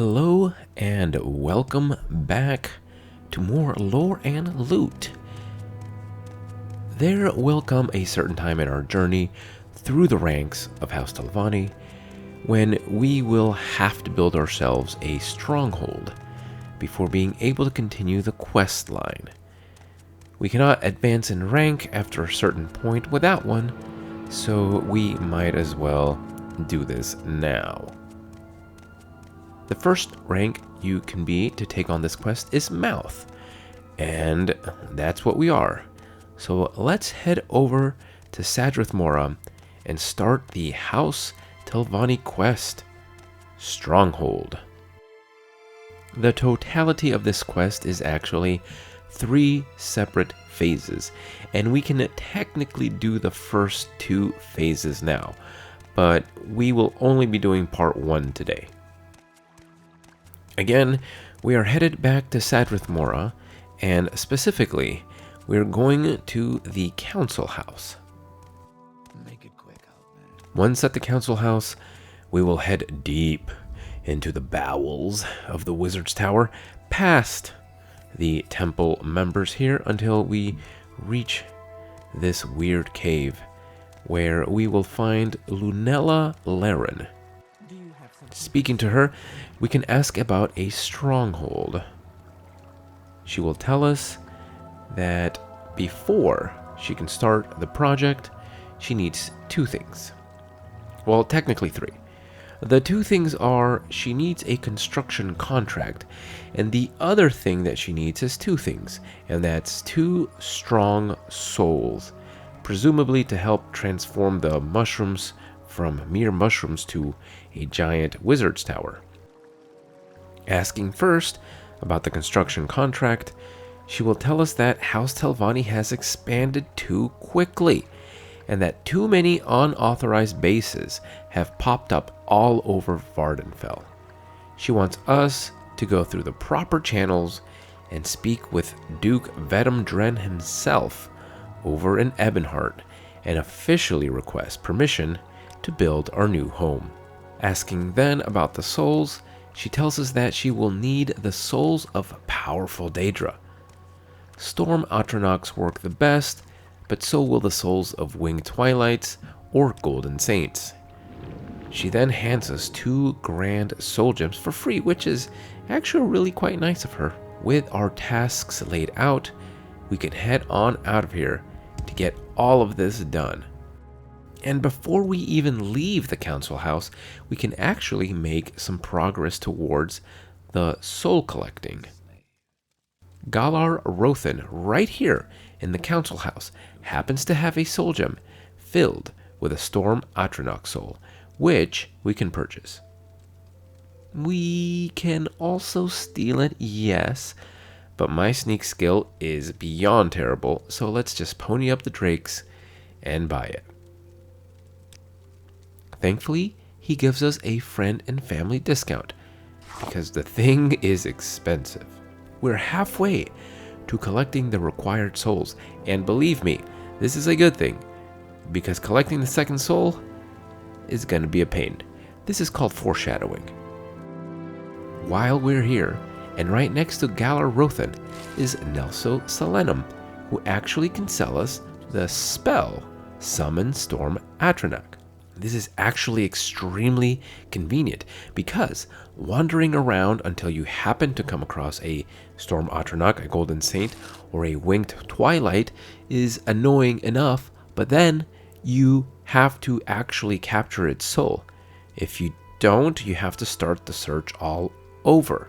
Hello and welcome back to more lore and loot. There will come a certain time in our journey through the ranks of House Telvanni when we will have to build ourselves a stronghold before being able to continue the quest line. We cannot advance in rank after a certain point without one, so we might as well do this now. The first rank you can be to take on this quest is Mouth, and that's what we are. So let's head over to Sadrith Mora and start the House Telvanni quest, Stronghold. The totality of this quest is actually 3 separate phases, and we can technically do the first 2 phases now, but we will only be doing part 1 today. Again, we are headed back to Sadrith Mora, and specifically, we're going to the council house. Make it quick, old man. Once at the council house, we will head deep into the bowels of the wizard's tower, past the temple members here until we reach this weird cave, where we will find Lunella Laren. Speaking to her, we can ask about a stronghold. She will tell us that before she can start the project, she needs 2 things. Well, technically 3. The 2 things are she needs a construction contract, and the other thing that she needs is 2 things, and that's 2 strong souls, presumably to help transform the mushrooms from mere mushrooms to a giant wizard's tower. Asking first about the construction contract, she will tell us that House Telvanni has expanded too quickly, and that too many unauthorized bases have popped up all over Vardenfell. She wants us to go through the proper channels and speak with Duke Vedum himself over in Ebonheart and officially request permission to build our new home. Asking then about the souls, she tells us that she will need the souls of powerful Daedra. Storm Atronachs work the best, but so will the souls of Winged Twilights or Golden Saints. She then hands us 2 grand soul gems for free, which is actually really quite nice of her. With our tasks laid out, we can head on out of here to get all of this done. And before we even leave the council house, we can actually make some progress towards the soul collecting. Galar Rothan, right here in the council house, happens to have a soul gem filled with a Storm Atronach soul, which we can purchase. We can also steal it, yes, but my sneak skill is beyond terrible, so let's just pony up the drakes and buy it. Thankfully, he gives us a friend and family discount, because the thing is expensive. We're halfway to collecting the required souls, and believe me, this is a good thing, because collecting the second soul is going to be a pain. This is called foreshadowing. While we're here, and right next to Galar Rothan, is Nelso Selenum, who actually can sell us the spell Summon Storm Atronach. This is actually extremely convenient, because wandering around until you happen to come across a Storm Atronach, a Golden Saint, or a Winged Twilight is annoying enough, but then you have to actually capture its soul. If you don't, you have to start the search all over.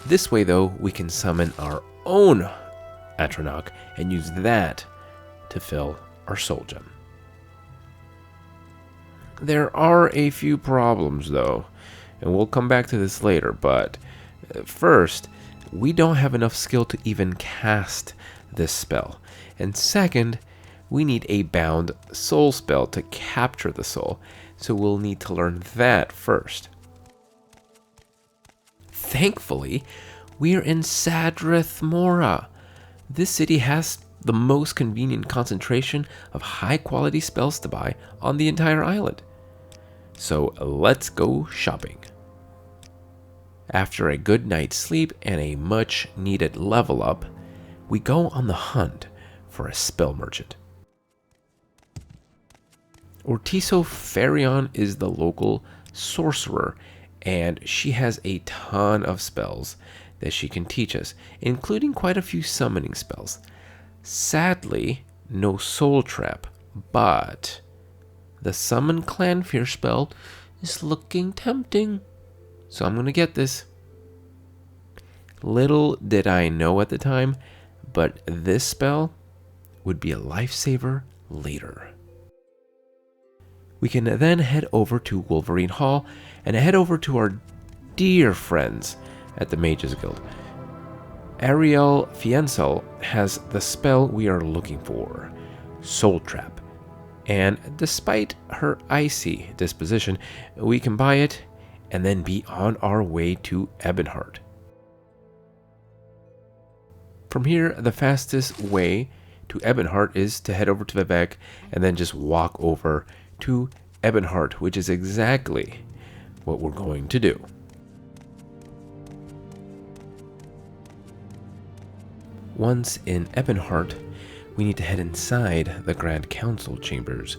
This way, though, we can summon our own Atronach and use that to fill our soul gem. There are a few problems, though, and we'll come back to this later, but first, we don't have enough skill to even cast this spell, and second, we need a bound soul spell to capture the soul, so we'll need to learn that first. Thankfully, we're in Sadrith Mora. This city has the most convenient concentration of high-quality spells to buy on the entire island. So let's go shopping. After a good night's sleep and a much needed level up, we go on the hunt for a spell merchant. Ortiso Farion is the local sorcerer, and she has a ton of spells that she can teach us, including quite a few summoning spells. Sadly, no soul trap, but the summon clan fear spell is looking tempting, so I'm gonna get this. Little did I know at the time, but this spell would be a lifesaver later. We can then head over to Wolverine Hall and head over to our dear friends at the Mages Guild. Ariel Fiensel has the spell we are looking for, Soul Trap. And despite her icy disposition, we can buy it and then be on our way to Ebonheart. From here, the fastest way to Ebonheart is to head over to Vivek and then just walk over to Ebonheart, which is exactly what we're going to do. Once in Ebonheart, we need to head inside the Grand Council chambers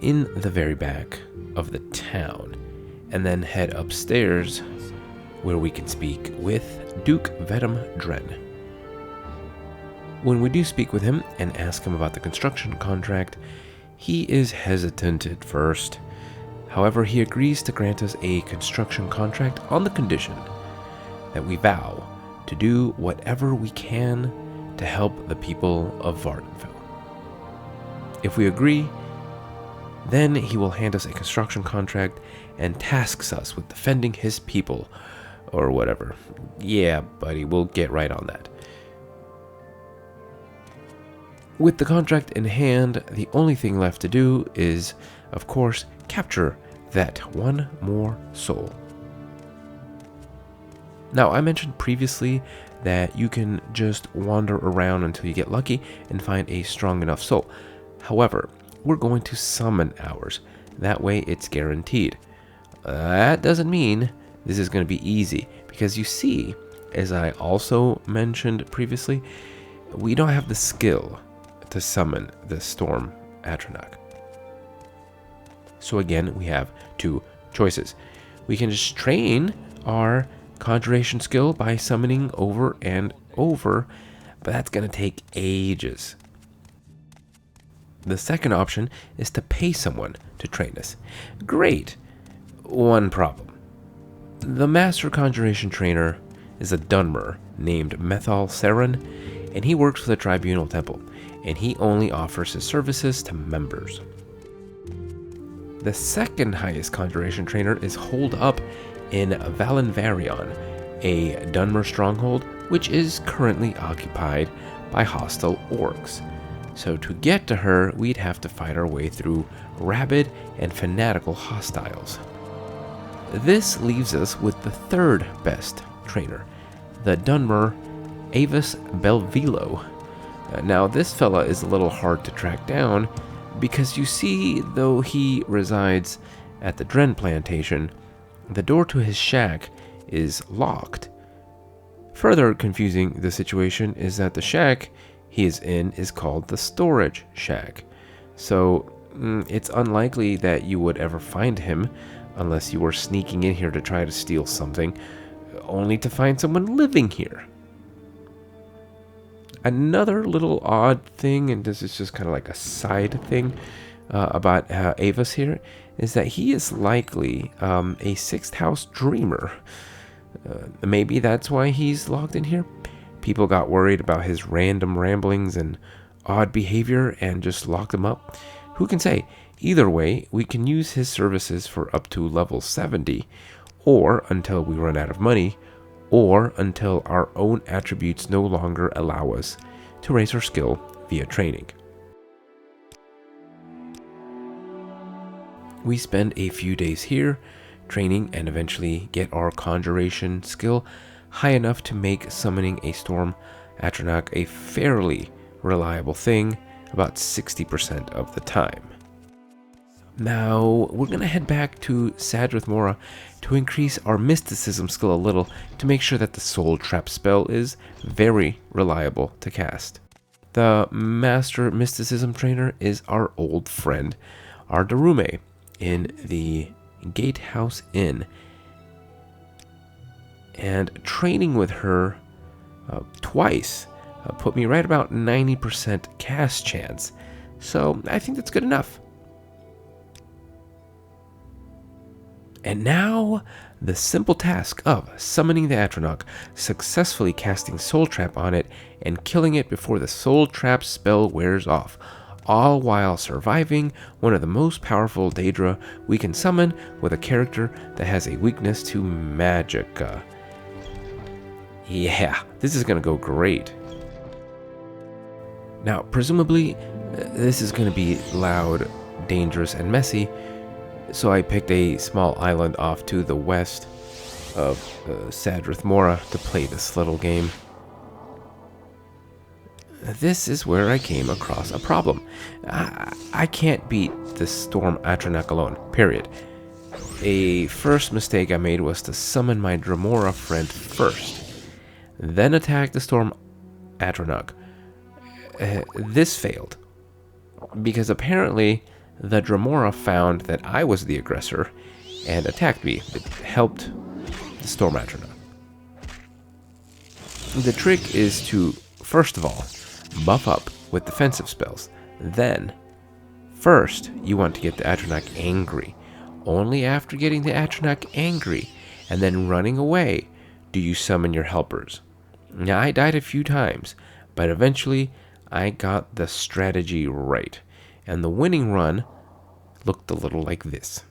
in the very back of the town, and then head upstairs where we can speak with Duke Vedum Dren. When we do speak with him and ask him about the construction contract, he is hesitant at first. However, he agrees to grant us a construction contract on the condition that we vow to do whatever we can to help the people of Vardenfell. If we agree, then he will hand us a construction contract and tasks us with defending his people, or whatever. Yeah, buddy, we'll get right on that. With the contract in hand, the only thing left to do is, of course, capture that one more soul. Now, I mentioned previously that you can just wander around until you get lucky and find a strong enough soul. However, we're going to summon ours. That way it's guaranteed. That doesn't mean this is going to be easy, because you see, as I also mentioned previously, we don't have the skill to summon the Storm Atronach. So again, we have two choices. We can just train our conjuration skill by summoning over and over, but that's going to take ages. The second option is to pay someone to train us. Great. One problem. The master conjuration trainer is a Dunmer named Methal Seren, and he works for the Tribunal Temple, and he only offers his services to members. The second highest conjuration trainer is holed up in Valenvarion, a Dunmer stronghold, which is currently occupied by hostile orcs. So to get to her, we'd have to fight our way through rabid and fanatical hostiles. This leaves us with the third best trainer, the Dunmer Avis Belvilo. Now, this fella is a little hard to track down, because you see, though he resides at the Dren plantation, the door to his shack is locked. Further confusing the situation is that the shack he is in is called the Storage Shack. So it's unlikely that you would ever find him unless you were sneaking in here to try to steal something, only to find someone living here. Another little odd thing, and this is just kind of like a side thing about Avis here, is that he is likely a sixth house dreamer. Maybe that's why he's locked in here. People got worried about his random ramblings and odd behavior and just locked him up. Who can say? Either way, we can use his services for up to level 70, or until we run out of money, or until our own attributes no longer allow us to raise our skill via training. We spend a few days here, training, and eventually get our conjuration skill high enough to make summoning a Storm Atronach a fairly reliable thing about 60% of the time. Now, we're going to head back to Sadrith Mora to increase our mysticism skill a little to make sure that the soul trap spell is very reliable to cast. The master mysticism trainer is our old friend, Ardarume, in the Gatehouse Inn. And training with her twice put me right about 90% cast chance. So I think that's good enough. And now, the simple task of summoning the Atronach, successfully casting Soul Trap on it, and killing it before the Soul Trap spell wears off, all while surviving one of the most powerful Daedra we can summon with a character that has a weakness to magicka. Yeah, this is going to go great. Now, presumably, this is going to be loud, dangerous, and messy, so I picked a small island off to the west of Sadrith Mora to play this little game. This is where I came across a problem. I can't beat the Storm Atronach alone, period. A first mistake I made was to summon my Dremora friend first, then attack the Storm Atronach. This failed, because apparently the Dremora found that I was the aggressor and attacked me. It helped the Storm Atronach. The trick is to, first of all, buff up with defensive spells. Then, first, you want to get the Atronach angry. Only after getting the Atronach angry and then running away do you summon your helpers. Now, I died a few times, but eventually I got the strategy right. And the winning run looked a little like this.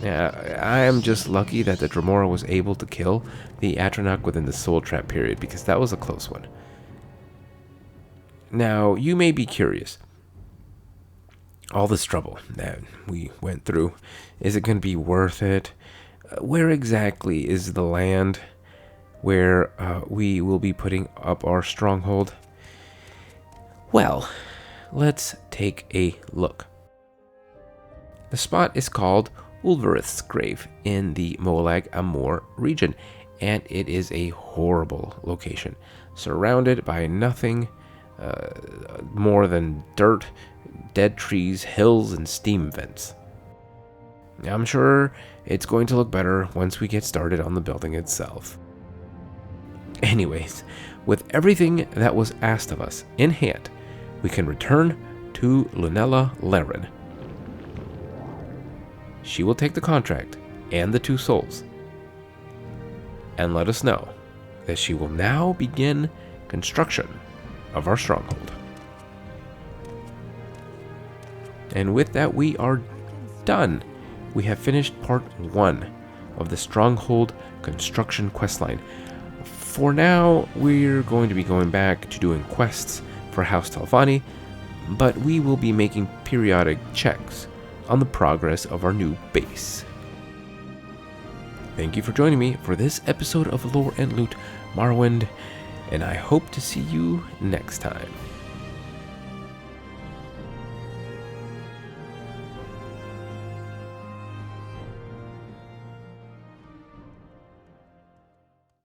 I am just lucky that the Dremora was able to kill the Atronach within the Soul Trap period, because that was a close one. Now, you may be curious. All this trouble that we went through, is it going to be worth it? Where exactly is the land where we will be putting up our stronghold? Well, let's take a look. The spot is called Ulverith's Grave in the Molag Amur region, and it is a horrible location, surrounded by nothing more than dirt, dead trees, hills, and steam vents. I'm sure it's going to look better once we get started on the building itself. Anyways, with everything that was asked of us in hand, we can return to Lunella Laren. She will take the contract and the 2 souls, and let us know that she will now begin construction of our stronghold. And with that, we are done. We have finished part 1 of the stronghold construction questline. For now, we're going to be going back to doing quests for House Telvanni, but we will be making periodic checks on the progress of our new base. Thank you for joining me for this episode of Lore and Loot Morrowind, and I hope to see you next time.